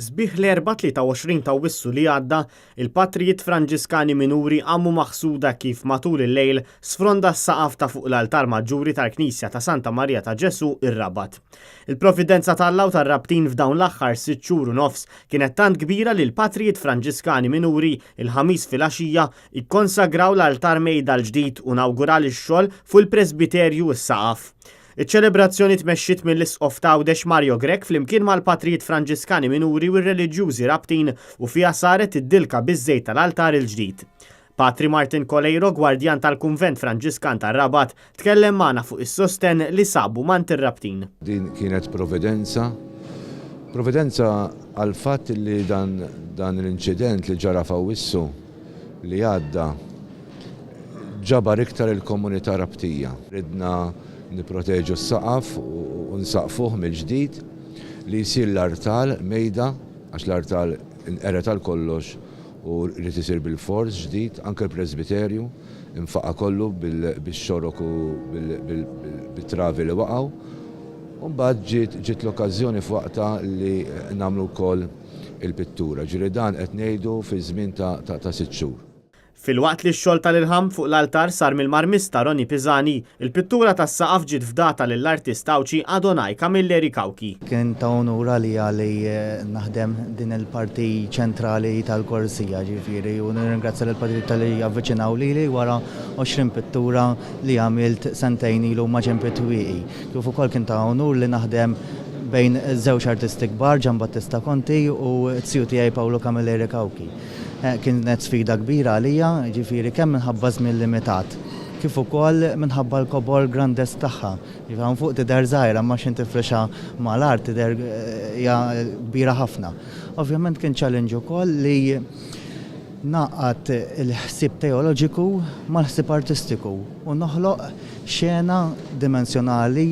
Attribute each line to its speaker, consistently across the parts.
Speaker 1: Sbieħ l-4-23 ta' Wissu li għadda, il-Patrijiet Franġiskani Minuri għammu maħsuda kif matul il-lejl sfronda s-saqaf ta' fuq l-altar maġġuri tal-Knisja ta' Santa Marija ta' Ġesu ir-Rabat. Il-providenza tal-law tar-rabtin f'dawn l-aħħar 6 xhur u nofs kienet tant kbira li l-Patrijiet Franġiskani Minuri il-ħamis fil-għaxija ikkonsagraw l-altar mejda l-ġdid u nawgural ix-xogħol fuq il-Presbiterju s-saqaf. Iċ-ċelebrazzjoni tmexxiet mill-Isqof ta' Għawdex Mario Grek flimkien mal-Patrijiet Franġiskani Minuri u r-reliġjużi rabtin u fiha saret id-dilka biż-żejt tal-altar il-ġdid. Patri Martin Kolejro, gwardjan tal-Kunvent Franġiskan tar-Rabat, tkellem magħna fuq is-sosten li sabu mant ir-rabtin.
Speaker 2: Din kienet providenza għal fatt li dan l-inċident li ġara f'Wissu li għadda ġabar iktar il-komunità rabtija. Ridna niproteġu s-saqaf u nsaqfuh mill-ġdid li jsir l-artal mejda għax l-artal inqeret għal kollox u rrid isir bil-fors ġdid anke l-Presbiterju infaqa kollu bil-xorok u bil-travi li waqgħu. U mbagħad ġiet l-okkażjoni f'waqta li nagħmlu wkoll il-pittura. Ġieli dan qed ngħidu fi żmien ta' 6 xhur.
Speaker 1: Fil-waqt li x-xogħol tal-ilħam fuq l-altar sar mill-marmista Roni Pisani, il-pittura tas-saqaf ġiet fdata lill-artist Awċi Adonaj Kamilleri Kawki.
Speaker 3: Kien ta' onura li naħdem din il-parti ċentrali tal-korsija ġifieri u nirringrazzja lill-Patrijiet tal-li avviċinaw lili wara 20 pittura li għamilt sentejn ilu ma' ġempitwieqi. Kif ukoll kien ta' onur li naħdem bejn żewġ artisti kbar Gian Battista Conti u t-siju tiegħi Paolo Kamilleri Kawki. Kienet sfida kbira għalija, ġifieri kemm minħabba żmien limitat, kif ukoll minħabba l-kobor grandes tagħha. Ġifieri fuq tidher żgħira ma x'inti tifrexa mal-art tidher hija kbira ħafna. Ovvjament kien challenge ukoll li naqgħad il-ħsieb teoloġiku mal-ħsieb artistiku u noħloq xena dimensjonali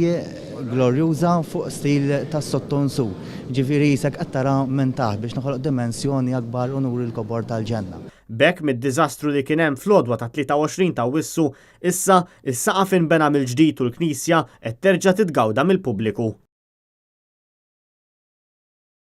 Speaker 3: glorjuża fuq stil tas sottonsu. Ġifieri jisek qed tara minn taħt biex noħloq dimensjoni akbar u nuri l-kobor tal-ġenna.
Speaker 1: Bekk mid-diżastru li kien hemm fl-għodwa ta' 23 ta' Wissu, issa is-saqaf inbena mill-ġdid u l-Knisja qed terġa' titgawda mill-pubbliku.